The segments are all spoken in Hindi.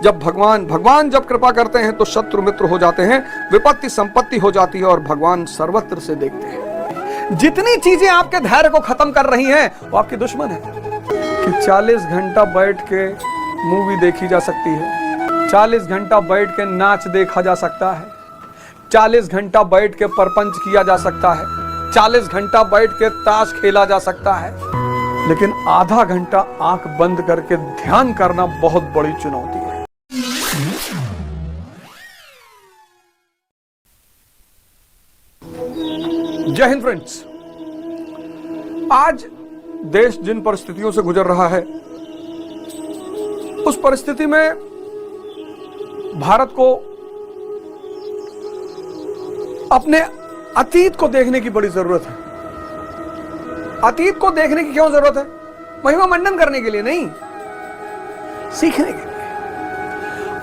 जब भगवान जब कृपा करते हैं तो शत्रु मित्र हो जाते हैं, विपत्ति संपत्ति हो जाती है और भगवान सर्वत्र से देखते हैं। जितनी चीजें आपके धैर्य को खत्म कर रही हैं वो आपकी दुश्मन है। कि 40 घंटा बैठ के मूवी देखी जा सकती है, 40 घंटा बैठ के नाच देखा जा सकता है, 40 घंटा बैठ के परपंच किया जा सकता है, 40 घंटा बैठ के ताश खेला जा सकता है, लेकिन आधा घंटा आंख बंद करके ध्यान करना बहुत बड़ी चुनौती है। जय हिंद फ्रेंड्स। आज देश जिन परिस्थितियों से गुजर रहा है, उस परिस्थिति में भारत को अपने अतीत को देखने की बड़ी जरूरत है। अतीत को देखने की क्यों जरूरत है? महिमा मंडन करने के लिए नहीं, सीखने के लिए।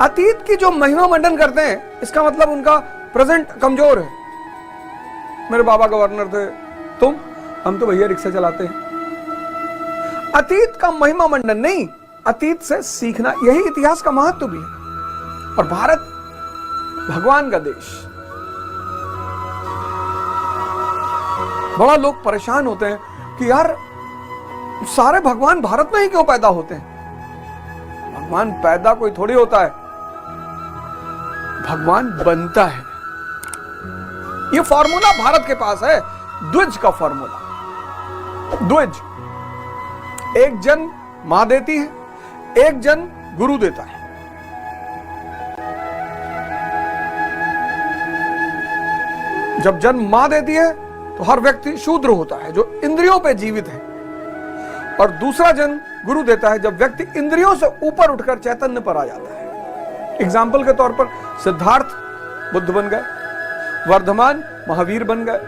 अतीत की जो महिमा मंडन करते हैं, इसका मतलब उनका प्रेजेंट कमजोर है। मेरे बाबा गवर्नर थे, हम तो भैया रिक्शा चलाते हैं। अतीत का महिमा मंडन नहीं, अतीत से सीखना, यही इतिहास का महत्व भी है। और भारत भगवान का देश। बड़ा लोग परेशान होते हैं कि यार सारे भगवान भारत में ही क्यों पैदा होते हैं? भगवान पैदा कोई थोड़ी होता है, भगवान बनता है। ये फॉर्मूला भारत के पास है, द्विज का फॉर्मूला। द्विज, एक जन मां देती है, एक जन गुरु देता है। जब जन्म मां देती है तो हर व्यक्ति शूद्र होता है जो इंद्रियों पे जीवित है, और दूसरा जन गुरु देता है जब व्यक्ति इंद्रियों से ऊपर उठकर चैतन्य पर आ जाता है। एग्जाम्पल के तौर पर सिद्धार्थ बुद्ध बन गए, वर्धमान महावीर बन गए,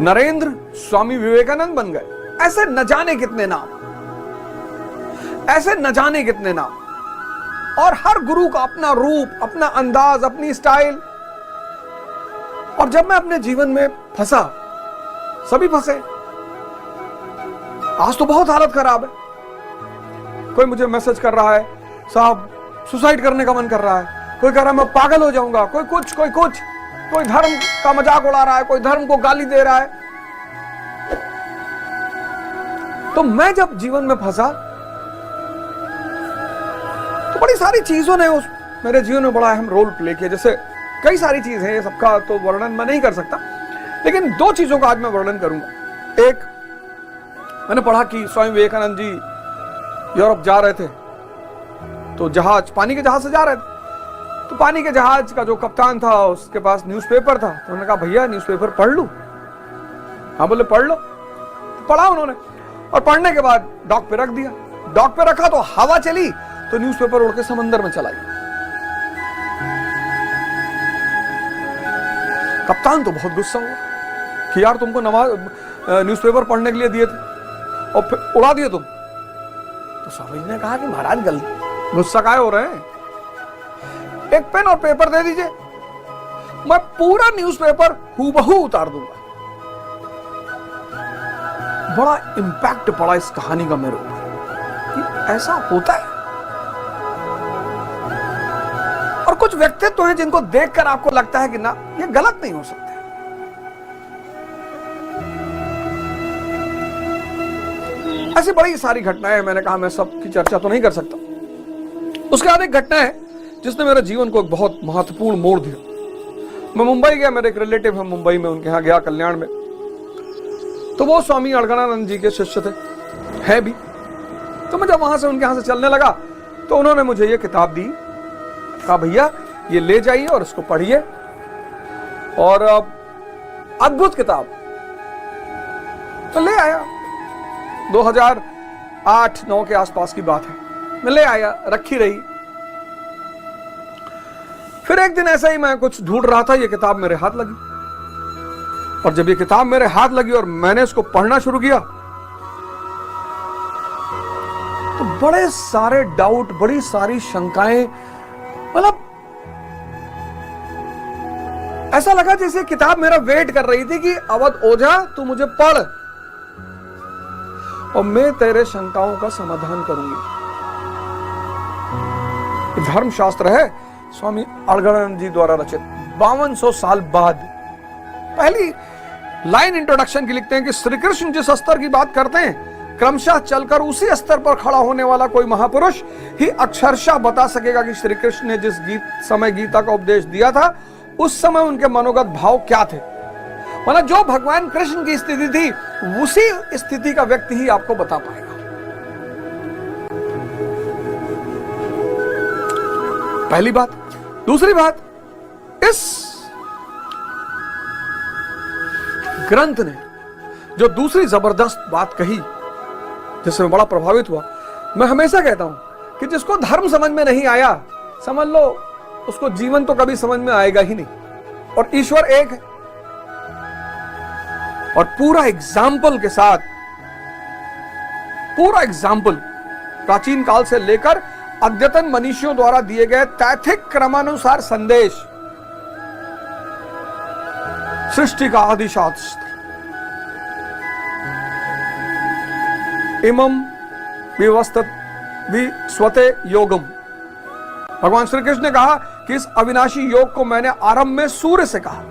नरेंद्र स्वामी विवेकानंद बन गए। ऐसे न जाने कितने नाम, ऐसे न जाने कितने नाम। और हर गुरु का अपना रूप, अपना अंदाज, अपनी स्टाइल। और जब मैं अपने जीवन में फंसा, सभी फंसे। आज तो बहुत हालत खराब है। कोई मुझे मैसेज कर रहा है, साहब सुसाइड करने का मन कर रहा है, कोई कह रहा है मैं पागल हो जाऊंगा, कोई कुछ, कोई धर्म का मजाक उड़ा रहा है, कोई धर्म को गाली दे रहा है। तो मैं जब जीवन में फंसा तो बड़ी सारी चीजों ने मेरे जीवन में बड़ा अहम रोल प्ले किया। जैसे कई सारी चीज है, सबका तो वर्णन मैं नहीं कर सकता, लेकिन दो चीजों का आज मैं वर्णन करूंगा। एक, मैंने पढ़ा कि स्वामी विवेकानंद जी यूरोप जा रहे थे, तो जहाज, पानी के जहाज से जा रहे थे, तो पानी के जहाज का जो कप्तान था उसके पास न्यूज़पेपर था। तो उन्होंने कहा भैया न्यूज़पेपर पढ़ लूं? हाँ बोले पढ़ लो। तो पढ़ा उन्होंने, और पढ़ने के बाद डॉक पे रख दिया। डॉक पे रखा तो हवा चली तो न्यूज़पेपर उड़ के समंदर में चला गया। कप्तान तो बहुत गुस्सा हुआ कि यार तुमको न्यूज़पेपर पढ़ने के लिए दिए थे और फिर उड़ा दिए तुम। तो स्वामी जी ने कहा कि महाराज गलती, गुस्सा काहे हो रहे हैं, एक पेन और पेपर दे दीजिए, मैं पूरा न्यूज़पेपर हूबहू उतार दूंगा। बड़ा इंपैक्ट पड़ा इस कहानी का मेरे ऊपर कि ऐसा होता है। और कुछ व्यक्तित्व हैं जिनको देखकर आपको लगता है कि ना, ये गलत नहीं हो सकते। ऐसी बड़ी सारी घटनाएं, मैंने कहा मैं सबकी चर्चा तो नहीं कर सकता। उसके बाद एक घटना है जिसने मेरे जीवन को एक बहुत महत्वपूर्ण मोड़ दिया। मैं मुंबई गया, मेरे एक रिलेटिव है मुंबई में, उनके यहाँ गया कल्याण में। तो वो स्वामी अड़गड़ानंद जी के शिष्य थे, है भी। तो मैं जब वहां से उनके यहाँ से चलने लगा तो उन्होंने मुझे ये किताब दी, कहा भैया ये ले जाइए और इसको पढ़िए, और अद्भुत किताब। तो ले आया, 2008-9 के आसपास की बात है। मैं ले आया, रखी रही। फिर एक दिन ऐसा ही मैं कुछ ढूंढ रहा था, ये किताब मेरे हाथ लगी। और जब ये किताब मेरे हाथ लगी और मैंने इसको पढ़ना शुरू किया तो बड़े सारे डाउट, बड़ी सारी शंकाएं, मतलब ऐसा लगा जैसे किताब मेरा वेट कर रही थी कि अवध ओझा तू मुझे पढ़ और मैं तेरे शंकाओं का समाधान करूंगी। धर्मशास्त्र है स्वामी अलगणानंद जी द्वारा रचित। 5200 साल बाद पहली लाइन इंट्रोडक्शन की लिखते हैं कि श्री कृष्ण जिस स्तर की बात करते हैं, क्रमशः चलकर उसी स्तर पर खड़ा होने वाला कोई महापुरुष ही अक्षरशः बता सकेगा कि श्री कृष्ण ने जिस समय गीता का उपदेश दिया था, उस समय उनके मनोगत भाव क्या थे। मतलब जो भगवान कृष्ण की स्थिति थी, उसी स्थिति का व्यक्ति ही आपको बता पाएगा। पहली बात। दूसरी बात, इस ग्रंथ ने जो दूसरी जबरदस्त बात कही, जिससे मैं बड़ा प्रभावित हुआ, मैं हमेशा कहता हूं कि जिसको धर्म समझ में नहीं आया, समझ लो उसको जीवन तो कभी समझ में आएगा ही नहीं। और ईश्वर एक है। और पूरा एग्जाम्पल के साथ, पूरा एग्जाम्पल प्राचीन काल से लेकर अद्यतन मनीषियों द्वारा दिए गए तैथिक क्रमानुसार संदेश, सृष्टि का आदि शास्त्र, इमम विस्वते योगम। भगवान श्री कृष्ण ने कहा कि इस अविनाशी योग को मैंने आरंभ में सूर्य से कहा,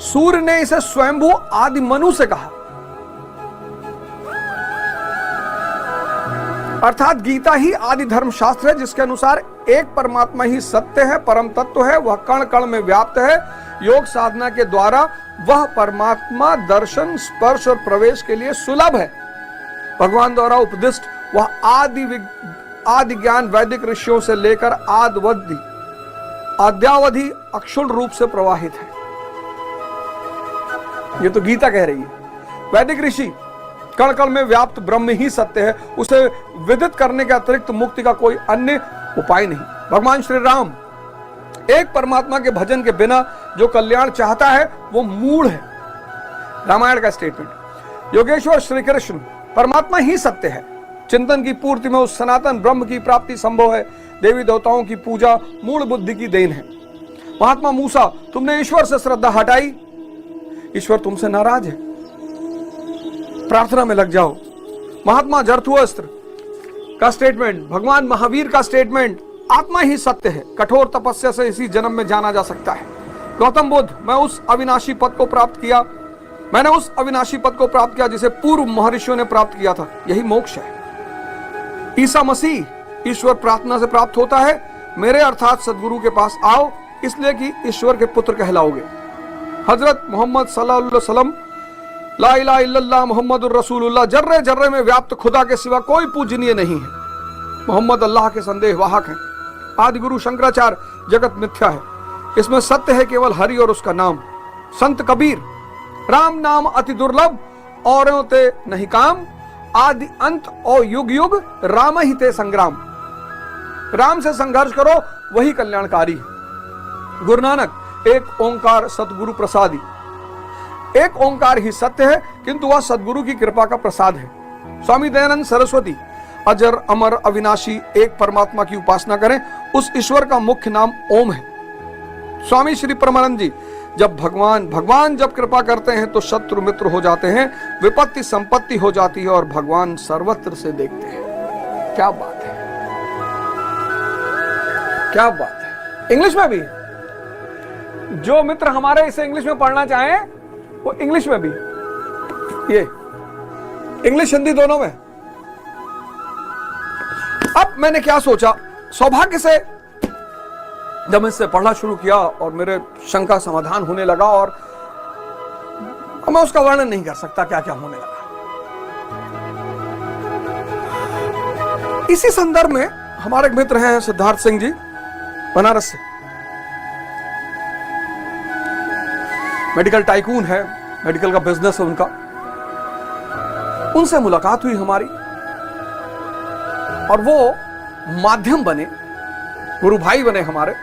सूर्य ने इसे स्वयंभू आदि मनु से कहा। अर्थात गीता ही आदि धर्म शास्त्र है, जिसके अनुसार एक परमात्मा ही सत्य है, परम तत्व है, वह कण कण में व्याप्त है। योग साधना के द्वारा वह परमात्मा दर्शन, स्पर्श और प्रवेश के लिए सुलभ है। भगवान द्वारा उपदिष्ट वह आदि ज्ञान वैदिक ऋषियों से लेकर आद्यावधि अक्षुण रूप से प्रवाहित है। ये तो गीता कह रही है। वैदिक ऋषि कण कण में व्याप्त ब्रह्म ही सत्य है, उसे विदित करने के अतिरिक्त मुक्ति का कोई अन्य उपाय नहीं। भगवान श्री राम एक परमात्मा के भजन के बिना जो कल्याण चाहता है वो मूढ़ है। रामायण का स्टेटमेंट। योगेश्वर श्री कृष्ण परमात्मा ही सत्य है। चिंतन की पूर्ति में उस सनातन ब्रह्म की प्राप्ति संभव है। देवी देवताओं की पूजा मूल बुद्धि की देन है। महात्मा मूसा, तुमने ईश्वर से श्रद्धा हटाई, ईश्वर तुमसे नाराज है, प्रार्थना में लग जाओ। महात्मा जरथुअस्त्र का स्टेटमेंट, भगवान महावीर का स्टेटमेंट, आत्मा ही सत्य है, कठोर तपस्या से इसी जन्म में जाना जा सकता है। गौतम बुद्ध, मैंने उस अविनाशी पद को प्राप्त किया जिसे पूर्व महर्षियों ने प्राप्त किया था, यही मोक्ष है। ईसा मसीह, ईश्वर प्रार्थना से प्राप्त होता है, मेरे अर्थात सदगुरु के पास आओ, इसलिए कि ईश्वर के पुत्र कहलाओगे। हजरत मोहम्मद सल्लल्लाहु अलैहि वसल्लम, ला इलाहा इल्लल्लाह मुहम्मदुर रसूलुल्लाह, जर्रे जर्रे में व्याप्त खुदा के सिवा कोई पूजनीय नहीं है। मोहम्मद अल्लाह के संदेह वाहक हैं। आदि गुरु शंकराचार्य, जगत मिथ्या है, इसमें सत्य है केवल हरि और उसका नाम। संत कबीर, राम नाम अति दुर्लभ, औरों ते नहीं काम, आदि अंत और युग युग राम ही ते संग्राम। राम से संघर्ष करो, वही कल्याणकारी है। गुरु नानक, एक ओंकार सतगुरु प्रसादी। एक ओंकार ही सत्य है, किंतु वह सदगुरु की कृपा का प्रसाद है। स्वामी दयानंद सरस्वती, अजर अमर अविनाशी एक परमात्मा की उपासना करें, उस ईश्वर का मुख्य नाम ओम है। स्वामी श्री परमानंद जी, जब भगवान जब कृपा करते हैं तो शत्रु मित्र हो जाते हैं, विपत्ति संपत्ति हो जाती है और भगवान सर्वत्र से देखते हैं। क्या बात है, क्या बात है। इंग्लिश में भी जो मित्र हमारे इसे इंग्लिश में पढ़ना चाहें वो इंग्लिश में भी, ये इंग्लिश हिंदी दोनों में। अब मैंने क्या सोचा, सौभाग्य से जब मैं इससे पढ़ना शुरू किया और मेरे शंका समाधान होने लगा, और मैं उसका वर्णन नहीं कर सकता क्या क्या होने लगा। इसी संदर्भ में हमारे एक मित्र हैं सिद्धार्थ सिंह जी, बनारस से, मेडिकल टाइकून है, मेडिकल का बिजनेस है उनका। उनसे मुलाकात हुई हमारी और वो माध्यम बने, गुरु भाई बने हमारे,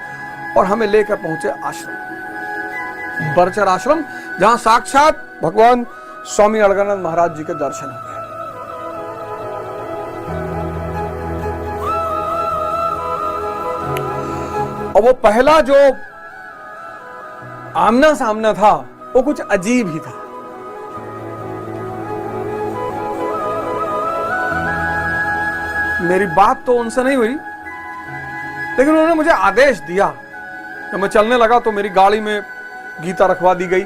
और हमें लेकर पहुंचे आश्रम, बरचर आश्रम, जहां साक्षात भगवान स्वामी अलगनानंद महाराज जी के दर्शन हो गए। और वो पहला जो आमना सामना था वो कुछ अजीब ही था। मेरी बात तो उनसे नहीं हुई, लेकिन उन्होंने मुझे आदेश दिया। जब मैं चलने लगा तो मेरी गाड़ी में गीता रखवा दी गई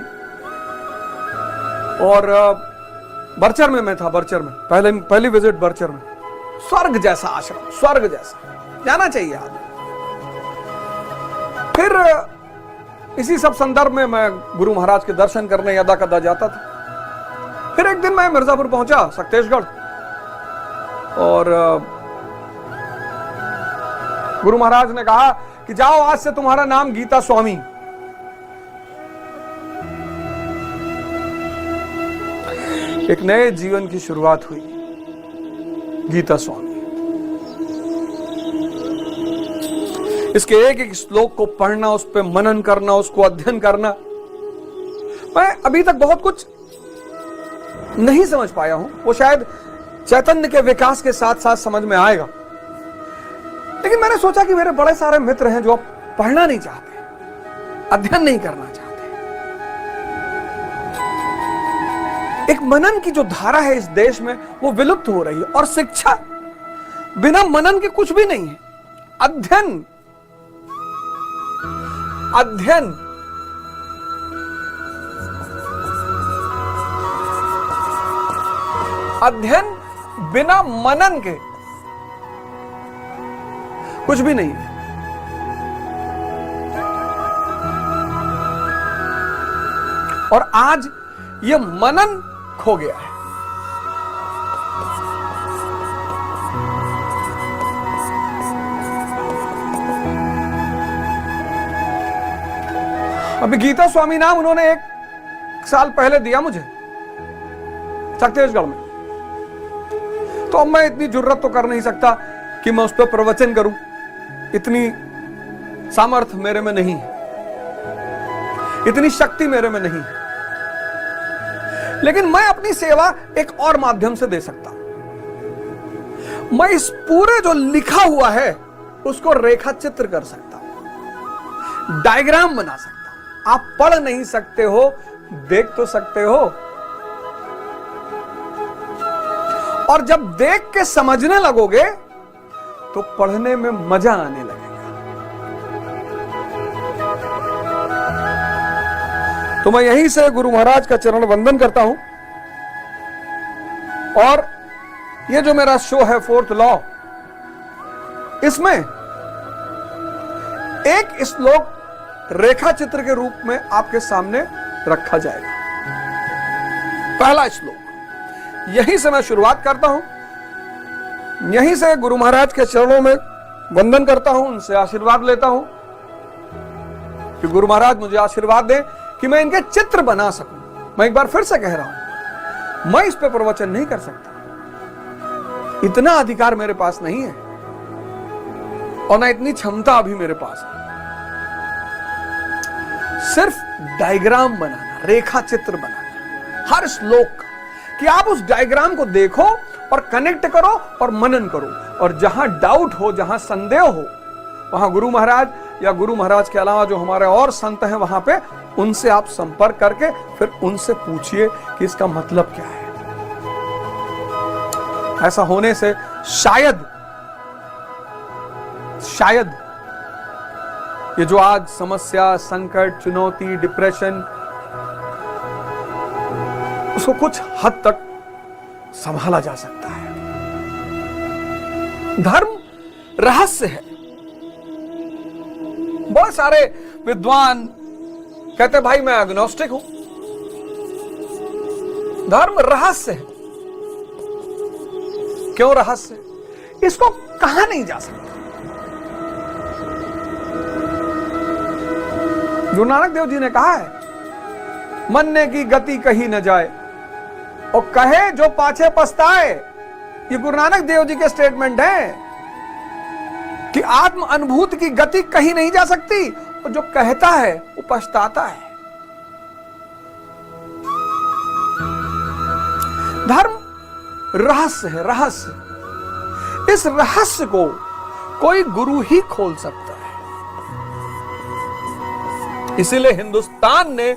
और बरचर में मैं था। बरचर में पहली विजिट बरचर में, स्वर्ग जैसा आश्रम, स्वर्ग जैसा, जाना चाहिए आदमी। फिर इसी सब संदर्भ में मैं गुरु महाराज के दर्शन करने यदा कदा जाता था। फिर एक दिन मैं मिर्जापुर पहुंचा, सक्तेशगढ़, और गुरु महाराज ने कहा कि जाओ, आज से तुम्हारा नाम गीता स्वामी। एक नए जीवन की शुरुआत हुई, गीता स्वामी। इसके एक एक श्लोक को पढ़ना, उस पर मनन करना, उसको अध्ययन करना। मैं अभी तक बहुत कुछ नहीं समझ पाया हूं, वो शायद चैतन्य के विकास के साथ साथ समझ में आएगा। लेकिन मैंने सोचा कि मेरे बड़े सारे मित्र हैं जो पढ़ना नहीं चाहते, अध्ययन नहीं करना चाहते। एक मनन की जो धारा है इस देश में, वो विलुप्त हो रही है। और शिक्षा बिना मनन के कुछ भी नहीं है। अध्ययन, अध्ययन अध्ययन बिना मनन के कुछ भी नहीं है। और आज ये मनन खो गया है। अभी गीता स्वामी नाम उन्होंने 1 साल पहले दिया मुझे छत्तीसगढ़ में, तो अब मैं इतनी जुर्रत तो कर नहीं सकता कि मैं उस पर प्रवचन करूं। इतनी सामर्थ्य मेरे में नहीं है, इतनी शक्ति मेरे में नहीं है। लेकिन मैं अपनी सेवा एक और माध्यम से दे सकता हूं। मैं इस पूरे जो लिखा हुआ है उसको रेखा चित्र कर सकता हूं, डायग्राम बना सकता हूं। आप पढ़ नहीं सकते हो, देख तो सकते हो। और जब देख के समझने लगोगे तो पढ़ने में मजा आने लगेगा। तो मैं यहीं से गुरु महाराज का चरण वंदन करता हूं। और ये जो मेरा शो है 4th लॉ, इसमें एक श्लोक रेखा चित्र के रूप में आपके सामने रखा जाएगा। पहला श्लोक, यहीं से मैं शुरुआत करता हूं, यहीं से गुरु महाराज के चरणों में वंदन करता हूं, उनसे आशीर्वाद लेता हूं कि गुरु महाराज मुझे आशीर्वाद दें कि मैं इनके चित्र बना सकूं। मैं एक बार फिर से कह रहा हूं, मैं इस पे प्रवचन नहीं कर सकता, इतना अधिकार मेरे पास नहीं है और ना इतनी क्षमता अभी मेरे पास है। सिर्फ डायग्राम बनाना, रेखा चित्र बनाना हर श्लोक का, कि आप उस डायग्राम को देखो और कनेक्ट करो और मनन करो। और जहां डाउट हो, जहां संदेह हो, वहां गुरु महाराज या गुरु महाराज के अलावा जो हमारे और संत हैं वहां पे, उनसे आप संपर्क करके फिर उनसे पूछिए कि इसका मतलब क्या है। ऐसा होने से शायद ये जो आज समस्या, संकट, चुनौती, डिप्रेशन, उसको कुछ हद तक संभाला जा सकता है। धर्म रहस्य है। बहुत सारे विद्वान कहते भाई मैं एग्नोस्टिक हूं। धर्म रहस्य है। क्यों रहस्य? इसको कहा नहीं जा सकता। गुरु नानक देव जी ने कहा है, मरने की गति कही न जाए और कहे जो पाछे पछताए। ये गुरु नानक देव जी के स्टेटमेंट है कि आत्म अनुभूति की गति कही नहीं जा सकती और जो कहता है वो पछताता है। धर्म रहस्य है, रहस्य। इस रहस्य को कोई गुरु ही खोल सकता है। इसीलिए हिंदुस्तान ने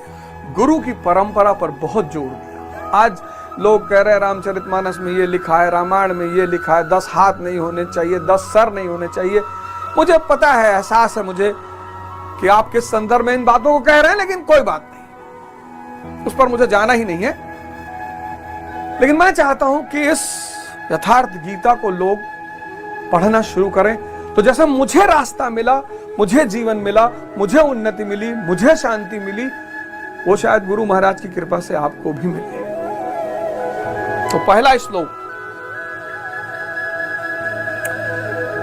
गुरु की परंपरा पर बहुत जोर दिया। आज लोग कह रहे हैं रामचरितमानस में ये लिखा है, रामायण में ये लिखा है, 10 हाथ नहीं होने चाहिए, 10 सर नहीं होने चाहिए। मुझे पता है, एहसास है मुझे कि आप किस संदर्भ में इन बातों को कह रहे हैं, लेकिन कोई बात नहीं, उस पर मुझे जाना ही नहीं है। लेकिन मैं चाहता हूं कि इस यथार्थ गीता को लोग पढ़ना शुरू करें, तो जैसे मुझे रास्ता मिला, मुझे जीवन मिला, मुझे उन्नति मिली, मुझे शांति मिली, वो शायद गुरु महाराज की कृपा से आपको भी मिले। तो पहला श्लोक,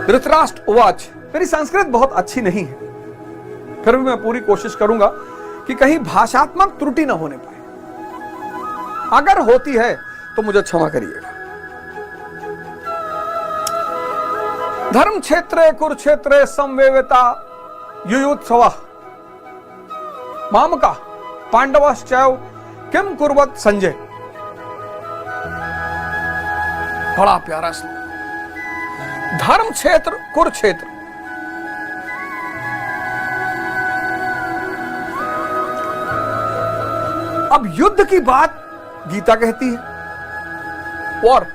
धृतराष्ट्र उवाच। मेरी संस्कृत बहुत अच्छी नहीं है, फिर भी मैं पूरी कोशिश करूंगा कि कहीं भाषात्मक त्रुटि न होने पाए। अगर होती है तो मुझे क्षमा करिएगा। धर्म क्षेत्रे कुरुक्षेत्रे संवेविता युयुत्सव मामका पांडवश्चैव किम कुर्वत संजय। बड़ा प्यारा श्लोक। धर्म क्षेत्र कुरुक्षेत्र, अब युद्ध की बात गीता कहती है और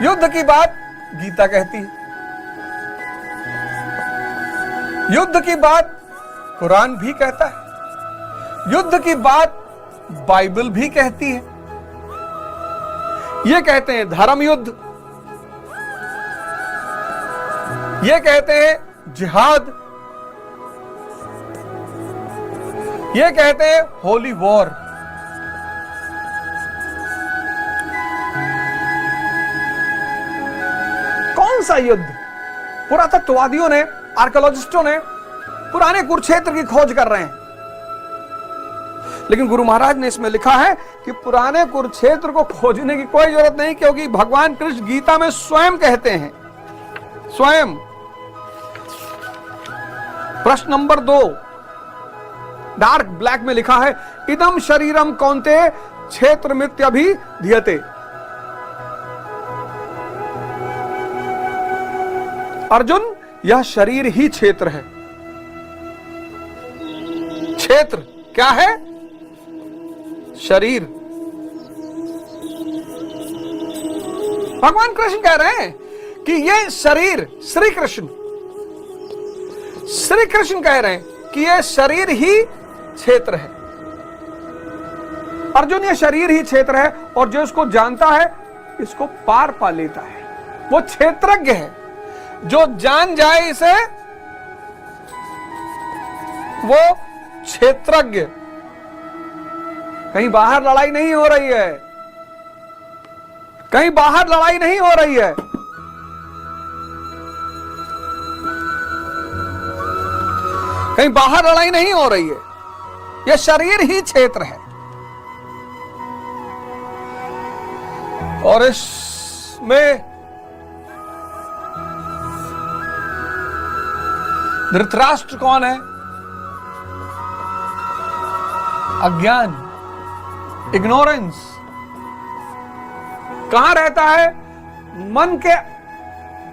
युद्ध की बात गीता कहती है, युद्ध की बात कुरान भी कहता है, युद्ध की बात बाइबल भी कहती है। ये कहते हैं धर्म युद्ध, ये कहते हैं जिहाद, ये कहते हैं होली वॉर। कौन सा युद्ध? पुरातत्ववादियों ने, आर्कियोलॉजिस्टों ने पुराने कुरुक्षेत्र की खोज कर रहे हैं, लेकिन गुरु महाराज ने इसमें लिखा है कि पुराने कुरुक्षेत्र को खोजने की कोई जरूरत नहीं, क्योंकि भगवान कृष्ण गीता में स्वयं कहते हैं, स्वयं। प्रश्न नंबर 2 डार्क ब्लैक में लिखा है, इदम शरीरम कौन्ते क्षेत्र मित्यभिधीयते। अर्जुन, यह शरीर ही क्षेत्र है। क्षेत्र क्या है? शरीर। भगवान कृष्ण कह रहे हैं कि यह शरीर, श्री कृष्ण कह रहे हैं कि यह शरीर ही क्षेत्र है। अर्जुन, यह शरीर ही क्षेत्र है, और जो इसको जानता है इसको पार पा लेता है। वो क्षेत्रज्ञ है, जो जान जाए इसे वो क्षेत्रज्ञ। कहीं बाहर लड़ाई नहीं हो रही है, कहीं बाहर लड़ाई नहीं हो रही है। कहीं बाहर लड़ाई नहीं हो रही है, यह शरीर ही क्षेत्र है। और इसमें धृतराष्ट्र कौन है? अज्ञान, इग्नोरेंस। कहां रहता है? मन के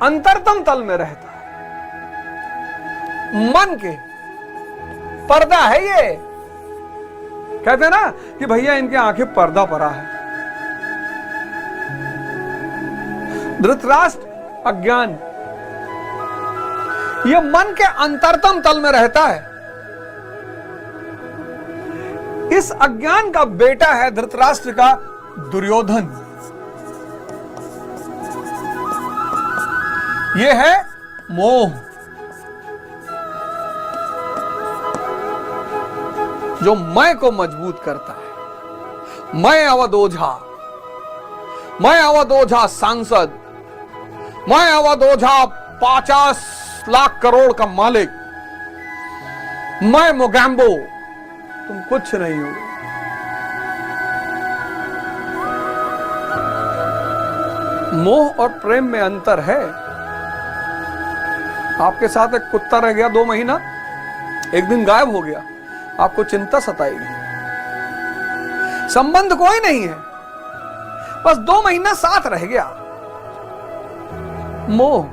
अंतरतम तल में रहता है। मन के पर्दा है ये। कहते हैं ना कि भैया इनकी आंखें पर्दा पड़ा है। धृतराष्ट्र अज्ञान, ये मन के अंतरतम तल में रहता है। इस अज्ञान का बेटा है धृतराष्ट्र का दुर्योधन। यह है मोह, जो मैं को मजबूत करता है। मैं अवध ओझा सांसद, मैं अवध ओझा 50 लाख करोड़ का मालिक, मैं मोगैम्बो, तुम कुछ नहीं हो। मोह और प्रेम में अंतर है। आपके साथ एक कुत्ता रह गया 2 महीना, एक दिन गायब हो गया, आपको चिंता सताएगी। संबंध कोई नहीं है, बस 2 महीना साथ रह गया। मोह,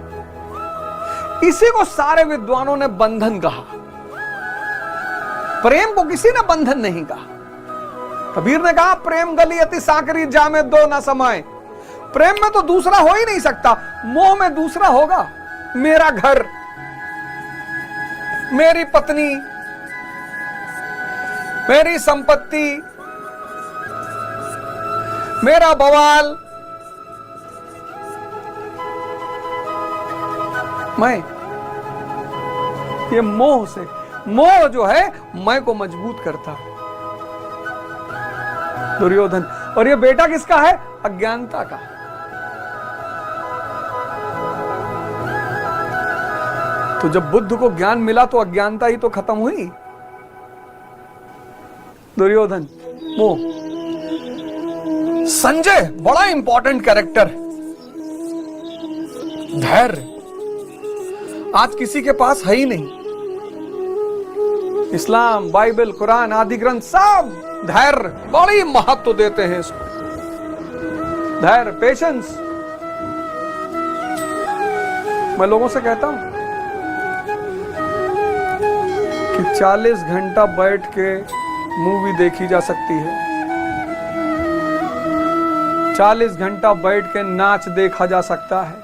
इसी को सारे विद्वानों ने बंधन कहा। प्रेम को किसी ने बंधन नहीं कहा। कबीर ने कहा, प्रेम गली अति साकरी जामे दो ना समाए। प्रेम में तो दूसरा हो ही नहीं सकता, मोह में दूसरा होगा। मेरा घर, मेरी पत्नी, मेरी संपत्ति, मेरा बवाल, मैं, ये मोह से, मोह जो है मैं को मजबूत करता है दुर्योधन। और ये बेटा किसका है? अज्ञानता का। तो जब बुद्ध को ज्ञान मिला तो अज्ञानता ही तो खत्म हुई। दुर्योधन, मोह। संजय बड़ा इंपॉर्टेंट कैरेक्टर, धैर्य। आज किसी के पास है ही नहीं। इस्लाम, बाइबल, कुरान आदि ग्रंथ सब धैर्य बड़ी महत्व देते हैं इसको। धैर्य, पेशेंस। मैं लोगों से कहता हूं कि 40 घंटा बैठ के मूवी देखी जा सकती है, 40 घंटा बैठ के नाच देखा जा सकता है,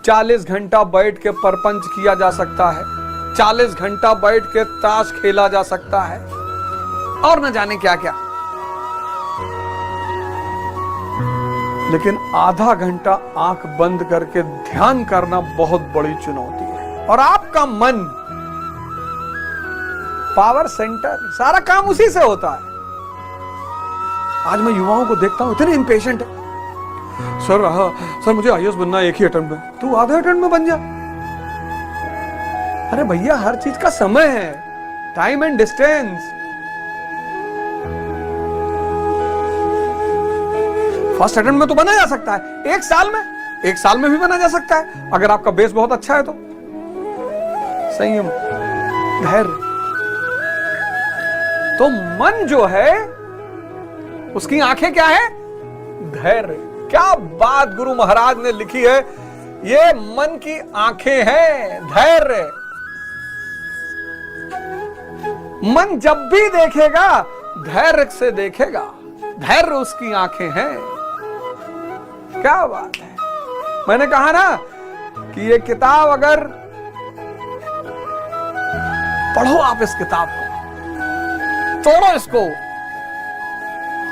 40 घंटा बैठ के परपंच किया जा सकता है, 40 घंटा बैठ के ताश खेला जा सकता है, और न जाने क्या क्या। लेकिन आधा घंटा आंख बंद करके ध्यान करना बहुत बड़ी चुनौती है। और आपका मन, पावर सेंटर, सारा काम उसी से होता है। आज मैं युवाओं को देखता हूं, इतने इंपेशेंट है। सर मुझे आईएएस बनना है एक ही अटेम्प्ट में। तू आधे अटेम्प्ट में बन जा। अरे भैया, हर चीज का समय है, time and distance. First attempt में तो बना जा सकता है, एक साल में भी बना जा सकता है, अगर आपका बेस बहुत अच्छा है तो। संयम, धैर्य। तो मन जो है उसकी आंखें क्या है? धैर्य। क्या बात गुरु महाराज ने लिखी है, ये मन की आंखें हैं, धैर्य। मन जब भी देखेगा धैर्य से देखेगा, धैर्य उसकी आंखें हैं। क्या बात है। मैंने कहा ना कि ये किताब अगर पढ़ो, आप इस किताब को तोड़ो, इसको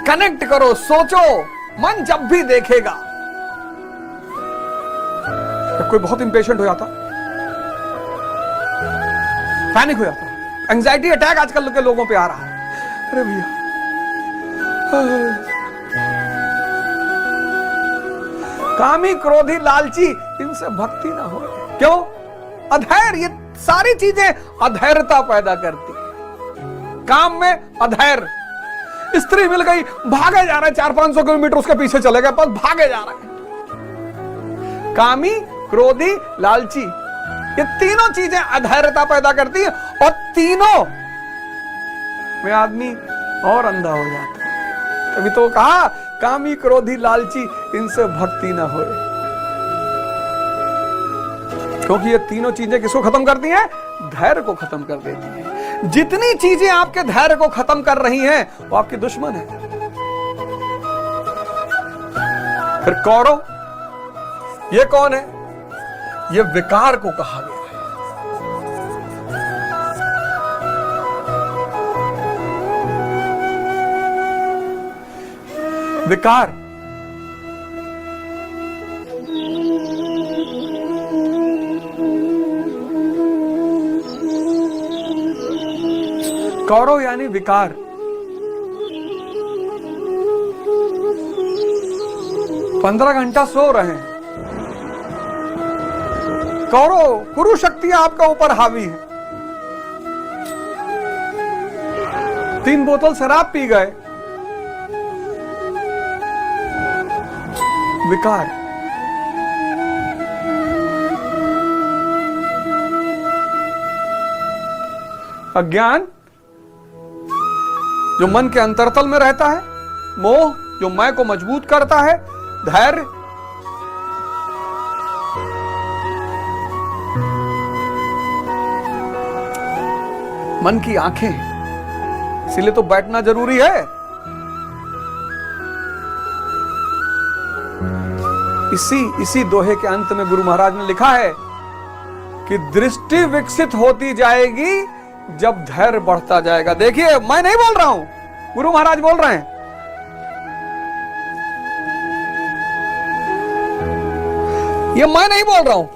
कनेक्ट करो, सोचो। मन जब भी देखेगा, जब कोई बहुत इंपेशेंट हो जाता, पैनिक हो जाता, एंजाइटी अटैक आजकल के लोगों पे आ रहा है। अरे भैया, कामी, क्रोधी, लालची, इनसे भक्ति ना हो। क्यों? अधैर्य। ये सारी चीजें अधैर्यता पैदा करती है। काम में अधैर्य। स्त्री मिल गई, भागे जा रहा है 400-500 किलोमीटर उसके पीछे चले गए, बस भागे जा रहा है। कामी, क्रोधी, लालची, ये तीनों चीजें अधैर्यता पैदा करती है, और तीनों में आदमी और अंधा हो जाता है। तभी तो कहा, कामी, क्रोधी, लालची, इनसे भक्ति ना हो। क्योंकि ये तीनों चीजें किसको खत्म करती हैं? धैर्य को खत्म कर देती हैं। जितनी चीजें आपके धैर्य को खत्म कर रही हैं, वो आपकी दुश्मन है। फिर कौरव, ये कौन है? ये विकार को कहा गया है। विकार। कौरव यानी विकार। पंद्रह घंटा सो रहे हैं। कौरव, कुरु शक्तियां आपका ऊपर हावी है। 3 बोतल शराब पी गए। विकार। अज्ञान, जो मन के अंतरतल में रहता है। मोह, जो मैं को मजबूत करता है। धैर्य, मन की आंखें। इसीलिए तो बैठना जरूरी है। इसी दोहे के अंत में गुरु महाराज ने लिखा है कि दृष्टि विकसित होती जाएगी जब धैर्य बढ़ता जाएगा। देखिए, मैं नहीं बोल रहा हूं, गुरु महाराज बोल रहे हैं। ये मैं नहीं बोल रहा हूं,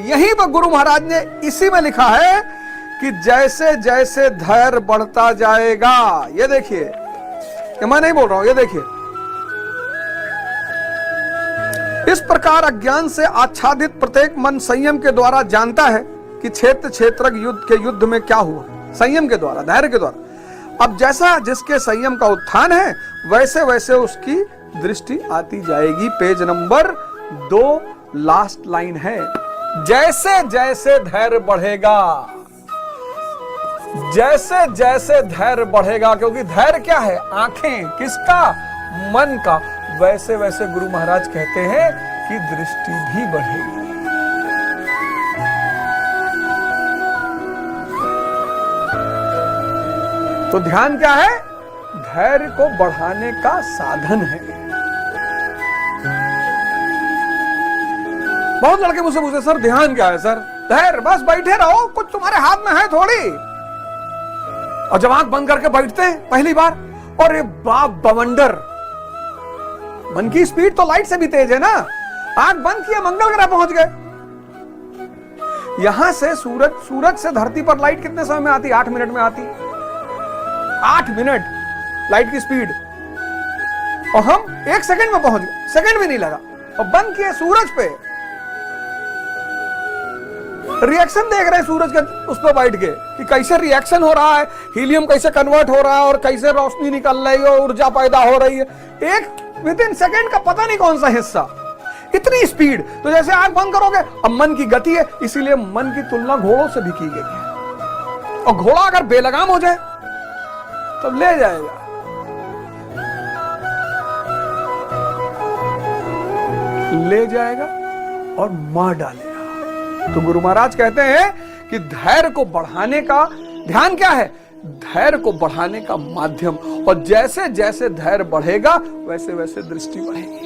यहीं पर गुरु महाराज ने इसी में लिखा है कि जैसे जैसे धैर्य बढ़ता जाएगा, ये देखिए, ये मैं नहीं बोल रहा हूं, ये देखिए, इस प्रकार अज्ञान से आच्छादित प्रत्येक मन संयम के द्वारा जानता है कि क्षेत्र क्षेत्रक युद्ध के युद्ध में क्या हुआ। संयम के द्वारा, धैर्य के द्वारा। अब जैसा जिसके संयम का उत्थान है वैसे वैसे उसकी दृष्टि आती जाएगी। पेज नंबर 2 लास्ट लाइन है। जैसे जैसे धैर्य बढ़ेगा, जैसे जैसे धैर्य बढ़ेगा, क्योंकि धैर्य क्या है? आंखें किसका? मन का। वैसे वैसे गुरु महाराज कहते हैं कि दृष्टि भी बढ़ेगी। तो ध्यान क्या है? धैर्य को बढ़ाने का साधन है। बहुत लड़के मुझसे पूछते, सर ध्यान क्या है? सर धैर्य, बस बैठे रहो, कुछ तुम्हारे हाथ में है थोड़ी। और जब आंख बंद करके बैठते हैं पहली बार, और ये बाप बवंडर, मन की स्पीड तो लाइट से भी तेज है ना। आंख बंद किया, मंगल ग्रह पहुंच गए। यहां से सूरज से धरती पर लाइट कितने समय में आती? 8 मिनट में आती। 8 मिनट लाइट की स्पीड, और हम 1 सेकंड में पहुंच गए, सेकंड भी नहीं लगा। और बंद किए सूरज पे, रिएक्शन देख रहे हैं सूरज के उस पर बैठ के कि कैसे रिएक्शन हो रहा है, हीलियम कैसे कन्वर्ट हो रहा है, और कैसे रोशनी निकल रही है, ऊर्जा पैदा हो रही है। एक विदिन सेकंड का पता नहीं कौन सा हिस्सा, इतनी स्पीड। तो जैसे आंख बंद करोगे, अब मन की गति है, इसीलिए मन की तुलना घोड़ों से भी की गई है। और घोड़ा अगर बेलगाम हो जाए तब ले जाएगा, ले जाएगा और मार डालेगा। तो गुरु महाराज कहते हैं कि धैर्य को बढ़ाने का ध्यान क्या है? धैर्य को बढ़ाने का माध्यम। और जैसे जैसे धैर्य बढ़ेगा वैसे वैसे दृष्टि बढ़ेगी।